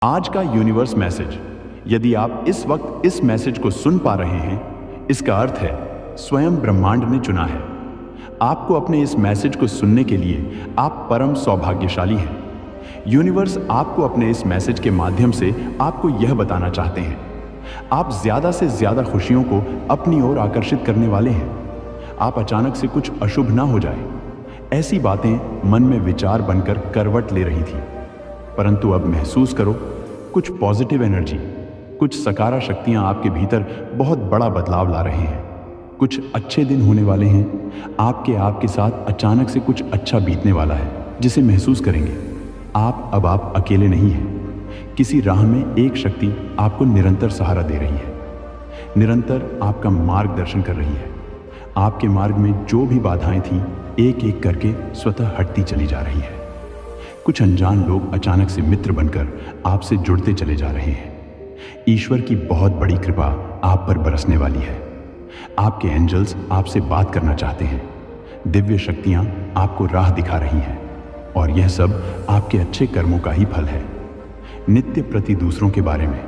आज का universe message, यदि आप इस वक्त इस मैसेज को सुन पा रहे हैं, इसका अर्थ है स्वयं ब्रह्मांड ने चुना है आपको। अपने इस मैसेज को सुनने के लिए आप परम सौभाग्यशाली हैं। यूनिवर्स आपको अपने इस मैसेज के माध्यम से आपको यह बताना चाहते हैं, आप ज्यादा से ज्यादा खुशियों को अपनी ओर आकर्षित करने वाले हैं। आप अचानक से कुछ अशुभ ना हो जाए, ऐसी बातें मन में विचार बनकर करवट ले रही थी, परंतु अब महसूस करो कुछ पॉजिटिव एनर्जी, कुछ सकारात्मक शक्तियां आपके भीतर बहुत बड़ा बदलाव ला रहे हैं। कुछ अच्छे दिन होने वाले हैं, आपके साथ अचानक से कुछ अच्छा बीतने वाला है जिसे महसूस करेंगे। आप अकेले नहीं हैं। किसी राह में एक शक्ति आपको निरंतर सहारा दे रही है, निरंतर आपका मार्गदर्शन कर रही है। आपके मार्ग में जो भी बाधाएं थीं, एक एक करके स्वतः हटती चली जा रही है। कुछ अनजान लोग अचानक से मित्र बनकर आपसे जुड़ते चले जा रहे हैं। ईश्वर की बहुत बड़ी कृपा आप पर बरसने वाली है। आपके एंजल्स आपसे बात करना चाहते हैं। दिव्य शक्तियां आपको राह दिखा रही हैं, और यह सब आपके अच्छे कर्मों का ही फल है। नित्य प्रति दूसरों के बारे में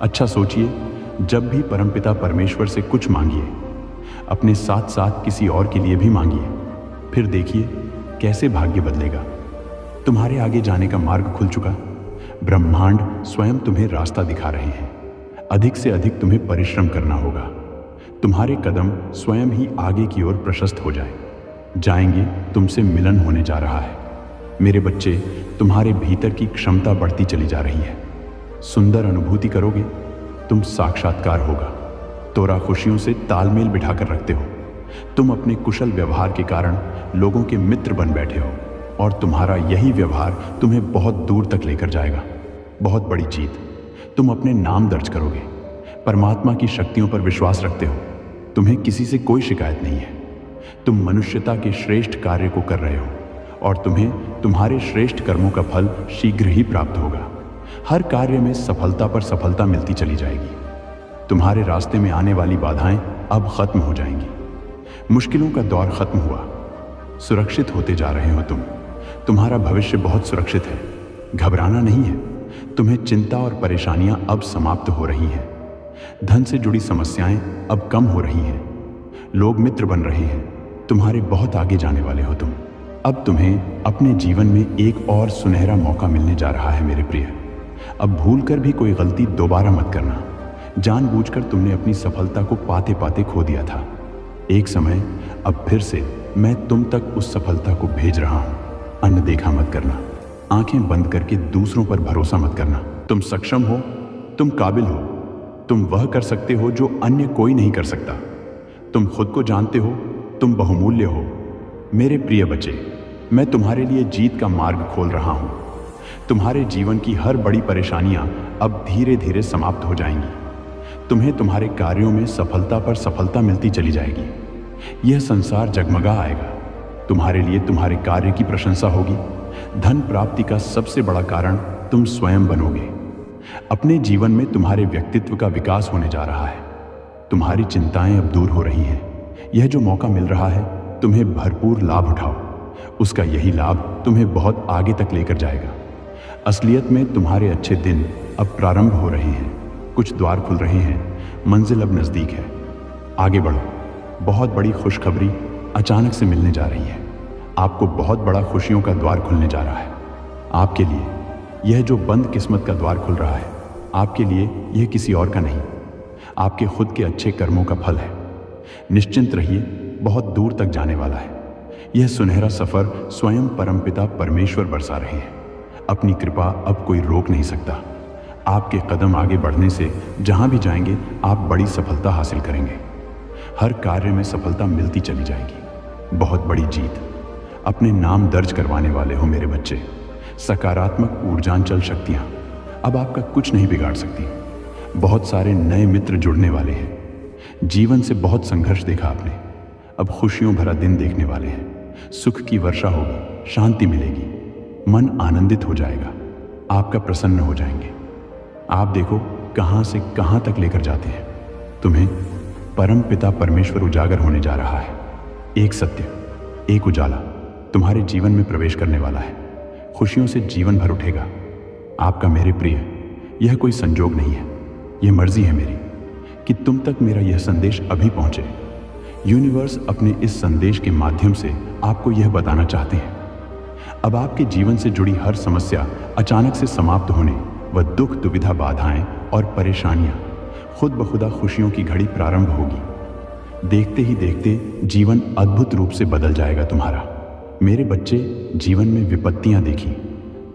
अच्छा सोचिए। जब भी परमपिता परमेश्वर से कुछ मांगिए, अपने साथ साथ किसी और के लिए भी मांगिए, फिर देखिए कैसे भाग्य बदलेगा। तुम्हारे आगे जाने का मार्ग खुल चुका। ब्रह्मांड स्वयं तुम्हें रास्ता दिखा रहे हैं। अधिक से अधिक तुम्हें परिश्रम करना होगा। तुम्हारे कदम स्वयं ही आगे की ओर प्रशस्त हो जाएंगे। तुमसे मिलन होने जा रहा है मेरे बच्चे। तुम्हारे भीतर की क्षमता बढ़ती चली जा रही है। सुंदर अनुभूति करोगे, तुम साक्षात्कार होगा। तोरा खुशियों से तालमेल बिठाकर रखते हो। तुम अपने कुशल व्यवहार के कारण लोगों के मित्र बन बैठे हो, और तुम्हारा यही व्यवहार तुम्हें बहुत दूर तक लेकर जाएगा। बहुत बड़ी जीत। तुम अपने नाम दर्ज करोगे। परमात्मा की शक्तियों पर विश्वास रखते हो। तुम्हें किसी से कोई शिकायत नहीं है। तुम मनुष्यता के श्रेष्ठ कार्य को कर रहे हो, और तुम्हें तुम्हारे श्रेष्ठ कर्मों का फल शीघ्र ही प्राप्त होगा। हर कार्य में सफलता पर सफलता मिलती चली जाएगी। तुम्हारे रास्ते में आने वाली बाधाएं अब खत्म हो जाएंगी। मुश्किलों का दौर खत्म हुआ। सुरक्षित होते जा रहे हो तुम। तुम्हारा भविष्य बहुत सुरक्षित है। घबराना नहीं है। तुम्हें चिंता और परेशानियां अब समाप्त हो रही हैं। धन से जुड़ी समस्याएं अब कम हो रही हैं। लोग मित्र बन रहे हैं। तुम्हारे बहुत आगे जाने वाले हो तुम। अब तुम्हें अपने जीवन में एक और सुनहरा मौका मिलने जा रहा है मेरे प्रिय। अब भूलकर भी कोई गलती दोबारा मत करना। जानबूझकर तुमने अपनी सफलता को पाते पाते खो दिया था। एक समय अब फिर से मैं तुम तक उस सफलता को भेज रहा हूं। अनदेखा मत करना। आंखें बंद करके दूसरों पर भरोसा मत करना। तुम सक्षम हो, तुम काबिल हो, तुम वह कर सकते हो जो अन्य कोई नहीं कर सकता। तुम खुद को जानते हो, तुम बहुमूल्य हो। मेरे प्रिय बच्चे, मैं तुम्हारे लिए जीत का मार्ग खोल रहा हूं। तुम्हारे जीवन की हर बड़ी परेशानियां अब धीरे धीरे समाप्त हो जाएंगी। तुम्हें तुम्हारे कार्यों में सफलता पर सफलता मिलती चली जाएगी। यह संसार जगमगा आएगा। तुम्हारे लिए तुम्हारे कार्य की प्रशंसा होगी। धन प्राप्ति का सबसे बड़ा कारण तुम स्वयं बनोगे। अपने जीवन में तुम्हारे व्यक्तित्व का विकास होने जा रहा है। तुम्हारी चिंताएं अब दूर हो रही हैं। यह जो मौका मिल रहा है, तुम्हें भरपूर लाभ उठाओ। उसका यही लाभ तुम्हें बहुत आगे तक लेकर जाएगा। असलियत में तुम्हारे अच्छे दिन अब प्रारंभ हो रहे हैं। कुछ द्वार खुल रहे हैं। मंजिल अब नजदीक है। आगे बढ़ो। बहुत बड़ी खुशखबरी अचानक से मिलने जा रही है। आपको बहुत बड़ा खुशियों का द्वार खुलने जा रहा है। आपके लिए यह जो बंद किस्मत का द्वार खुल रहा है, आपके लिए यह किसी और का नहीं, आपके खुद के अच्छे कर्मों का फल है। निश्चिंत रहिए, बहुत दूर तक जाने वाला है। यह सुनहरा सफर स्वयं परमपिता परमेश्वर बरसा रहे हैं। अपनी कृपा अब कोई रोक नहीं सकता। आपके कदम आगे बढ़ने से जहां भी जाएंगे, आप बड़ी सफलता हासिल करेंगे। हर कार्य में सफलता मिलती चली जाएगी। बहुत बड़ी जीत। अपने नाम दर्ज करवाने वाले हो मेरे बच्चे। सकारात्मक ऊर्जांचल शक्तियां अब आपका कुछ नहीं बिगाड़ सकती। बहुत सारे नए मित्र जुड़ने वाले हैं। जीवन से बहुत संघर्ष देखा आपने, अब खुशियों भरा दिन देखने वाले हैं। सुख की वर्षा होगी, शांति मिलेगी, मन आनंदित हो जाएगा, आपका प्रसन्न हो जाएंगे। आप देखो कहां से कहां तक लेकर जाते हैं। तुम्हें परम पिता परमेश्वर उजागर होने जा रहा है। एक सत्य, एक उजाला तुम्हारे जीवन में प्रवेश करने वाला है। खुशियों से जीवन भर उठेगा। आपका मेरे प्रिय यह कोई संजोग नहीं है, यह मर्जी है मेरी कि तुम तक मेरा यह संदेश अभी पहुंचे। यूनिवर्स अपने इस संदेश के माध्यम से आपको यह बताना चाहते हैं, अब आपके जीवन से जुड़ी हर समस्या अचानक से समाप्त होने व दुख दुविधा बाधाएं और परेशानियां खुद ब खुदा खुशियों की घड़ी प्रारंभ होगी। देखते ही देखते जीवन अद्भुत रूप से बदल जाएगा तुम्हारा। मेरे बच्चे, जीवन में विपत्तियां देखी,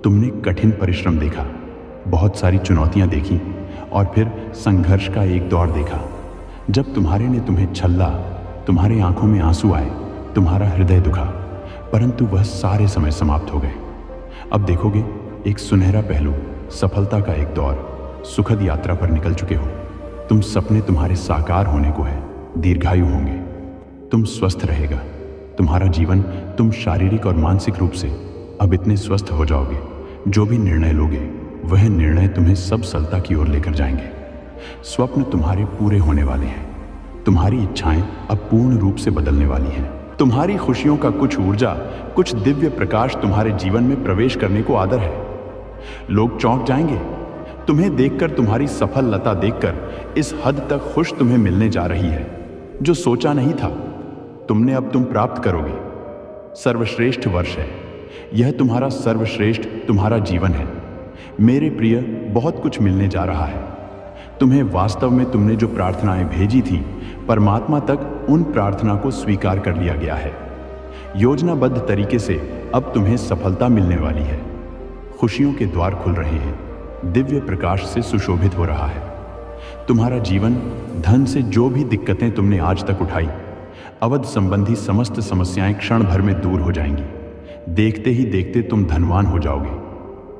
तुमने कठिन परिश्रम देखा, बहुत सारी चुनौतियां देखी और फिर संघर्ष का एक दौर देखा। जब तुम्हारे ने तुम्हें छल्ला, तुम्हारे आंखों में आंसू आए, तुम्हारा हृदय दुखा, परंतु वह सारे समय समाप्त हो गए। अब देखोगे एक सुनहरा पहलू, सफलता का एक दौर, सुखद यात्रा पर निकल चुके हो। तुम सपने तुम्हारे साकार होने को है, दीर्घायु होंगे, तुम स्वस्थ रहेगा तुम्हारा जीवन। तुम शारीरिक और मानसिक रूप से अब इतने स्वस्थ हो जाओगे, जो भी निर्णय लोगे वह निर्णय तुम्हें सब सफलता की ओर लेकर जाएंगे। स्वप्न तुम्हारे पूरे होने वाले हैं, तुम्हारी इच्छाएं अब पूर्ण रूप से बदलने वाली हैं। तुम्हारी खुशियों का कुछ ऊर्जा, कुछ दिव्य प्रकाश तुम्हारे जीवन में प्रवेश करने को आदर है। लोग चौंक जाएंगे तुम्हें देखकर, तुम्हारी सफलता देखकर। इस हद तक खुश तुम्हें मिलने जा रही है जो सोचा नहीं था तुमने अब तुम प्राप्त करोगे। सर्वश्रेष्ठ वर्ष है यह, तुम्हारा सर्वश्रेष्ठ तुम्हारा जीवन है। मेरे प्रिय, बहुत कुछ मिलने जा रहा है तुम्हें। वास्तव में तुमने जो प्रार्थनाएं भेजी थी, परमात्मा तक उन प्रार्थना को स्वीकार कर लिया गया है। योजनाबद्ध तरीके से अब तुम्हें सफलता मिलने वाली है। खुशियों के द्वार खुल रहे हैं, दिव्य प्रकाश से सुशोभित हो रहा है तुम्हारा जीवन। धन से जो भी दिक्कतें तुमने आज तक उठाई, अवध संबंधी समस्त समस्याएं क्षण भर में दूर हो जाएंगी। देखते ही देखते तुम धनवान हो जाओगे।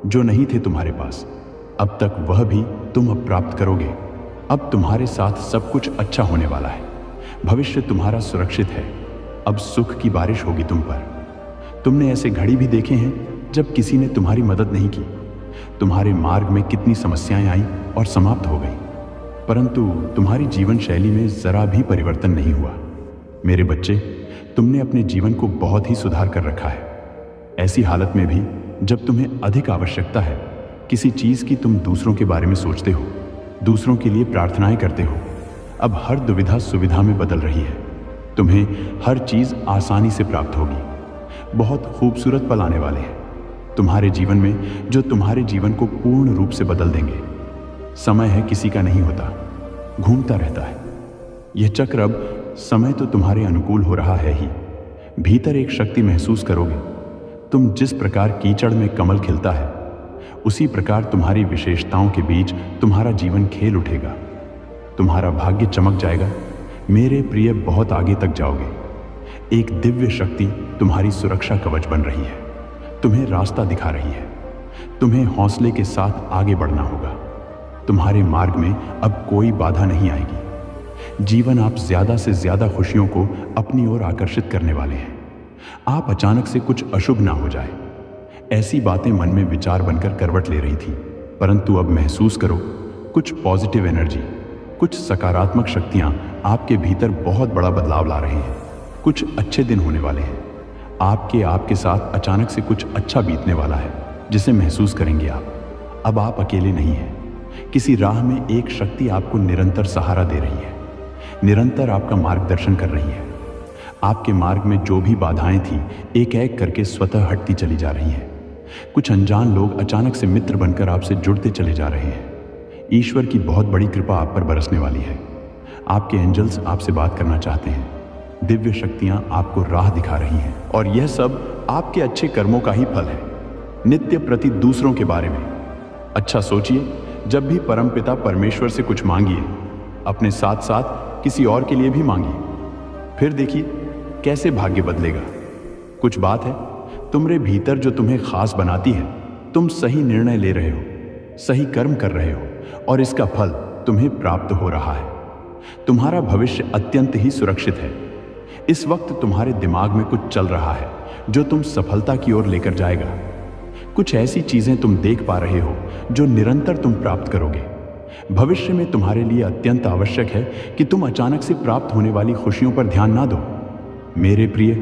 जो नहीं थे तुम्हारे पास अब तक, वह भी तुम अब प्राप्त करोगे। अब तुम्हारे साथ सब कुछ अच्छा होने वाला है। भविष्य तुम्हारा सुरक्षित है। अब सुख की बारिश होगी तुम पर। तुमने ऐसे घड़ी भी देखे हैं जब किसी ने तुम्हारी मदद नहीं की। तुम्हारे मार्ग में कितनी समस्याएं आई और समाप्त हो गई, परंतु तुम्हारी जीवन शैली में जरा भी परिवर्तन नहीं हुआ। मेरे बच्चे, तुमने अपने जीवन को बहुत ही सुधार कर रखा है। ऐसी हालत में भी जब तुम्हें अधिक आवश्यकता है किसी चीज की, तुम दूसरों के बारे में सोचते हो, दूसरों के लिए प्रार्थनाएं करते हो। अब हर दुविधा सुविधा में बदल रही है। तुम्हें हर चीज आसानी से प्राप्त होगी। बहुत खूबसूरत पल आने वाले हैं तुम्हारे जीवन में, जो तुम्हारे जीवन को पूर्ण रूप से बदल देंगे। समय है किसी का नहीं होता, घूमता रहता है। यह चक्र अब समय तो तुम्हारे अनुकूल हो रहा है ही। भीतर एक शक्ति महसूस करोगे। तुम जिस प्रकार कीचड़ में कमल खिलता है, उसी प्रकार तुम्हारी विशेषताओं के बीच तुम्हारा जीवन खेल उठेगा। तुम्हारा भाग्य चमक जाएगा। मेरे प्रिय, बहुत आगे तक जाओगे। एक दिव्य शक्ति तुम्हारी सुरक्षा कवच बन रही है, तुम्हें रास्ता दिखा रही है। तुम्हें हौसले के साथ आगे बढ़ना होगा। तुम्हारे मार्ग में अब कोई बाधा नहीं आएगी। जीवन आप ज्यादा से ज्यादा खुशियों को अपनी ओर आकर्षित करने वाले हैं। आप अचानक से कुछ अशुभ ना हो जाए, ऐसी बातें मन में विचार बनकर करवट ले रही थी, परंतु अब महसूस करो कुछ पॉजिटिव एनर्जी, कुछ सकारात्मक शक्तियां आपके भीतर बहुत बड़ा बदलाव ला रहे हैं। कुछ अच्छे दिन होने वाले हैं। आपके साथ अचानक से कुछ अच्छा बीतने वाला है, जिसे महसूस करेंगे आप। अब आप अकेले नहीं हैं। किसी राह में एक शक्ति आपको निरंतर सहारा दे रही है, निरंतर आपका मार्गदर्शन कर रही है। आपके मार्ग में जो भी बाधाएं थी, एक एक करके स्वतः हटती चली जा रही हैं। कुछ अनजान लोग अचानक से मित्र बनकर आपसे जुड़ते चले जा रहे हैं। ईश्वर की बहुत बड़ी कृपा आप पर बरसने वाली है। आपके एंजल्स आपसे बात करना चाहते हैं। दिव्य शक्तियां आपको राह दिखा रही हैं, और यह सब आपके अच्छे कर्मों का ही फल है। नित्य प्रति दूसरों के बारे में अच्छा सोचिए। जब भी परमपिता परमेश्वर से कुछ मांगिए, अपने साथ साथ किसी और के लिए भी मांगिए। फिर देखिए कैसे भाग्य बदलेगा। कुछ बात है तुम्हारे भीतर जो तुम्हें खास बनाती है। तुम सही निर्णय ले रहे हो, सही कर्म कर रहे हो, और इसका फल तुम्हें प्राप्त हो रहा है। तुम्हारा भविष्य अत्यंत ही सुरक्षित है। इस वक्त तुम्हारे दिमाग में कुछ चल रहा है जो तुम सफलता की ओर लेकर जाएगा। कुछ ऐसी चीजें तुम देख पा रहे हो जो निरंतर तुम प्राप्त करोगे। भविष्य में तुम्हारे लिए अत्यंत आवश्यक है कि तुम अचानक से प्राप्त होने वाली खुशियों पर ध्यान ना दो। मेरे प्रिय,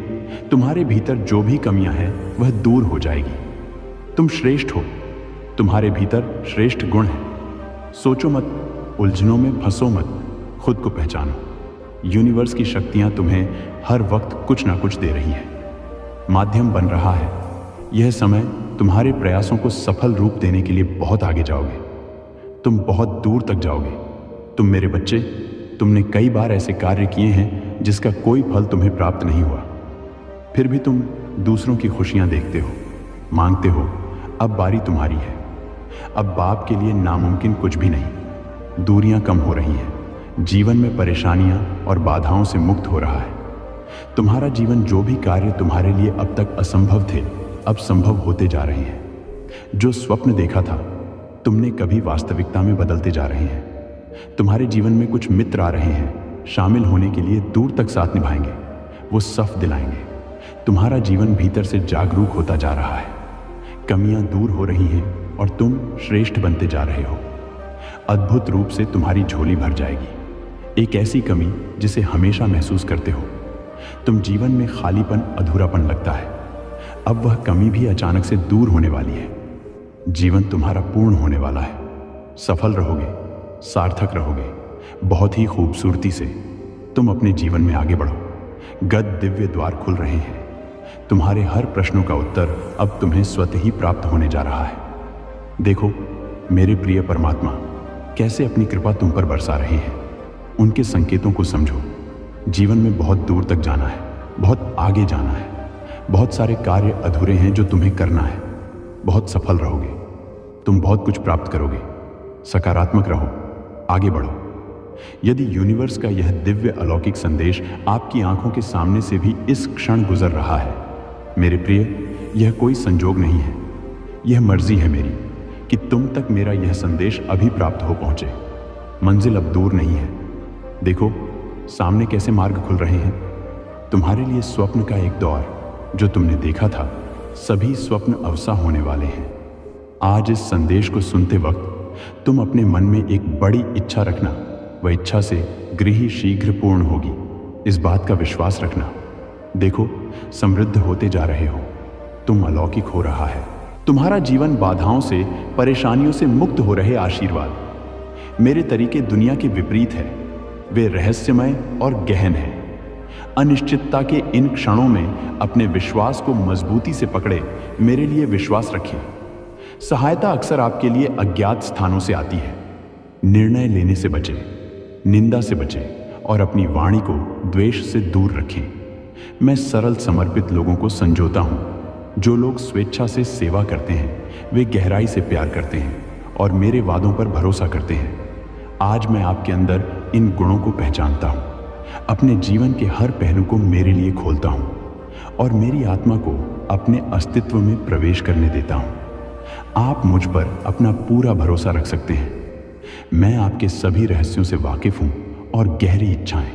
तुम्हारे भीतर जो भी कमियां हैं वह दूर हो जाएगी। तुम श्रेष्ठ हो। तुम्हारे भीतर श्रेष्ठ गुण हैं। सोचो मत, उलझनों में फंसो मत, खुद को पहचानो। यूनिवर्स की शक्तियां तुम्हें हर वक्त कुछ ना कुछ दे रही हैं, माध्यम बन रहा है। यह समय तुम्हारे प्रयासों को सफल रूप देने के लिए बहुत आगे जाओगे, तुम बहुत दूर तक जाओगे। तुम मेरे बच्चे, तुमने कई बार ऐसे कार्य किए हैं जिसका कोई फल तुम्हें प्राप्त नहीं हुआ, फिर भी तुम दूसरों की खुशियां देखते हो, मांगते हो। अब बारी तुम्हारी है। अब बाप के लिए नामुमकिन कुछ भी नहीं। दूरियां कम हो रही हैं, जीवन में परेशानियां और बाधाओं से मुक्त हो रहा है। तुम्हारा जीवन, जो भी कार्य तुम्हारे लिए अब तक असंभव थे, अब संभव होते जा रहे हैं। जो स्वप्न देखा था तुमने, कभी वास्तविकता में बदलते जा रहे हैं। तुम्हारे जीवन में कुछ मित्र आ रहे हैं, शामिल होने के लिए दूर तक साथ निभाएंगे, वो सफ दिलाएंगे। तुम्हारा जीवन भीतर से जागरूक होता जा रहा है, कमियां दूर हो रही हैं और तुम श्रेष्ठ बनते जा रहे हो। अद्भुत रूप से तुम्हारी झोली भर जाएगी, एक ऐसी कमी जिसे हमेशा महसूस करते हो। तुम जीवन में खालीपन, अधूरापन लगता है, अब वह कमी भी अचानक से दूर होने वाली है। जीवन तुम्हारा पूर्ण होने वाला है, सफल रहोगे, सार्थक रहोगे, बहुत ही खूबसूरती से। तुम अपने जीवन में आगे बढ़ो, गद दिव्य द्वार खुल रहे हैं। तुम्हारे हर प्रश्नों का उत्तर अब तुम्हें स्वतः ही प्राप्त होने जा रहा है। देखो मेरे प्रिय परमात्मा कैसे अपनी कृपा तुम पर बरसा रहे हैं। उनके संकेतों को समझो। जीवन में बहुत दूर तक जाना है, बहुत आगे जाना है। बहुत सारे कार्य अधूरे हैं जो तुम्हें करना है। बहुत सफल रहोगे, तुम बहुत कुछ प्राप्त करोगे। सकारात्मक रहो, आगे बढ़ो। यदि यूनिवर्स का यह दिव्य अलौकिक संदेश आपकी आंखों के सामने से भी इस क्षण गुजर रहा है, मेरे प्रिय, यह कोई संजोग नहीं है, यह मर्जी है मेरी कि तुम तक मेरा यह संदेश अभी प्राप्त हो पहुंचे। मंजिल अब दूर नहीं है। देखो सामने कैसे मार्ग खुल रहे हैं। तुम्हारे लिए स्वप्न का एक दौर जो तुमने देखा था, सभी स्वप्न अवसा होने वाले हैं। आज इस संदेश को सुनते वक्त तुम अपने मन में एक बड़ी इच्छा रखना, वह इच्छा से गृह शीघ्र पूर्ण होगी, इस बात का विश्वास रखना। देखो समृद्ध होते जा रहे हो, तुम अलौकिक हो रहा है। तुम्हारा जीवन बाधाओं से, परेशानियों से मुक्त हो रहे आशीर्वाद। मेरे तरीके दुनिया के विपरीत है, वे रहस्यमय और गहन हैं। अनिश्चितता के इन क्षणों में अपने विश्वास को मजबूती से पकड़े, मेरे लिए विश्वास रखिए। सहायता अक्सर आपके लिए अज्ञात स्थानों से आती है। निर्णय लेने से बचें, निंदा से बचें और अपनी वाणी को द्वेष से दूर रखें। मैं सरल समर्पित लोगों को संजोता हूँ। जो लोग स्वेच्छा से सेवा करते हैं, वे गहराई से प्यार करते हैं और मेरे वादों पर भरोसा करते हैं। आज मैं आपके अंदर इन गुणों को पहचानता हूँ, अपने जीवन के हर पहलू को मेरे लिए खोलता हूँ और मेरी आत्मा को अपने अस्तित्व में प्रवेश करने देता हूँ। आप मुझ पर अपना पूरा भरोसा रख सकते हैं। मैं आपके सभी रहस्यों से वाकिफ हूँ और गहरी इच्छाएं।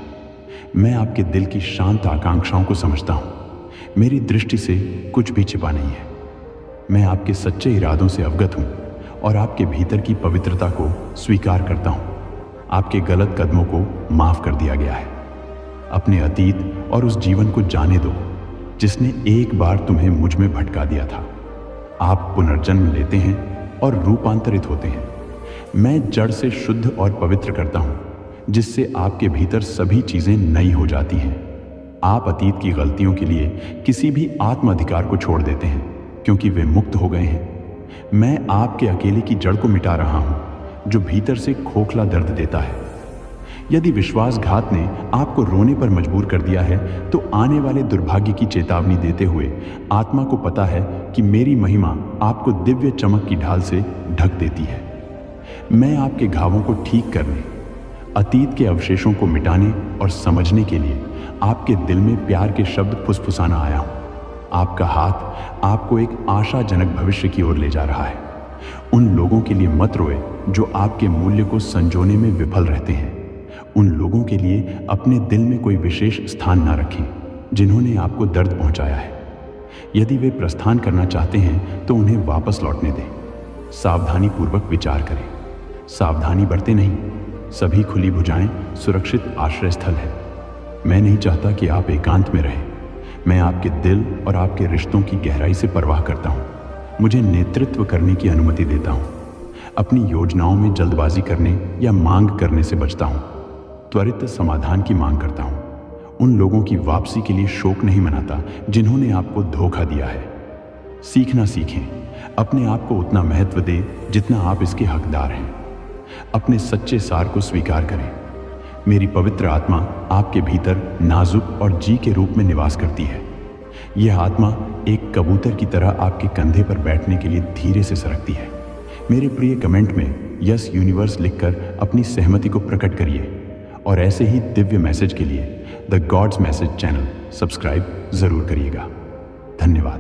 मैं आपके दिल की शांत आकांक्षाओं को समझता हूँ। मेरी दृष्टि से कुछ भी छिपा नहीं है। मैं आपके सच्चे इरादों से अवगत हूँ और आपके भीतर की पवित्रता को स्वीकार करता हूँ। आपके गलत कदमों को माफ कर दिया गया है। अपने अतीत और उस जीवन को जाने दो जिसने एक बार तुम्हें मुझ में भटका दिया था। आप पुनर्जन्म लेते हैं और रूपांतरित होते हैं। मैं जड़ से शुद्ध और पवित्र करता हूँ, जिससे आपके भीतर सभी चीजें नई हो जाती हैं। आप अतीत की गलतियों के लिए किसी भी आत्म अधिकार को छोड़ देते हैं, क्योंकि वे मुक्त हो गए हैं। मैं आपके अकेले की जड़ को मिटा रहा हूँ, जो भीतर से खोखला दर्द देता है। यदि विश्वासघात ने आपको रोने पर मजबूर कर दिया है, तो आने वाले दुर्भाग्य की चेतावनी देते हुए आत्मा को पता है कि मेरी महिमा आपको दिव्य चमक की ढाल से ढक देती है। मैं आपके घावों को ठीक करने, अतीत के अवशेषों को मिटाने और समझने के लिए आपके दिल में प्यार के शब्द फुसफुसाना आया हूं। आपका हाथ आपको एक आशाजनक भविष्य की ओर ले जा रहा है। उन लोगों के लिए मत रोए जो आपके मूल्य को संजोने में विफल रहते हैं। उन लोगों के लिए अपने दिल में कोई विशेष स्थान ना रखें जिन्होंने आपको दर्द पहुंचाया है। यदि वे प्रस्थान करना चाहते हैं तो उन्हें वापस लौटने दें। सावधानी पूर्वक विचार करें, सावधानी बरते नहीं। सभी खुली भुजाएं सुरक्षित आश्रय स्थल है। मैं नहीं चाहता कि आप एकांत में रहें। मैं आपके दिल और आपके रिश्तों की गहराई से परवाह करता हूँ। मुझे नेतृत्व करने की अनुमति देता हूँ। अपनी योजनाओं में जल्दबाजी करने या मांग करने से बचता हूँ। त्वरित समाधान की मांग करता हूँ। उन लोगों की वापसी के लिए शोक नहीं मनाता जिन्होंने आपको धोखा दिया है। सीखना सीखें, अपने आप को उतना महत्व दें जितना आप इसके हकदार हैं। अपने सच्चे सार को स्वीकार करें। मेरी पवित्र आत्मा आपके भीतर नाजुक और जी के रूप में निवास करती है। यह आत्मा एक कबूतर की तरह आपके कंधे पर बैठने के लिए धीरे से सरकती है। मेरे प्रिय कमेंट में यस यूनिवर्स लिखकर अपनी सहमति को प्रकट करिए और ऐसे ही दिव्य मैसेज के लिए the gods message channel subscribe जरूर करिएगा। धन्यवाद।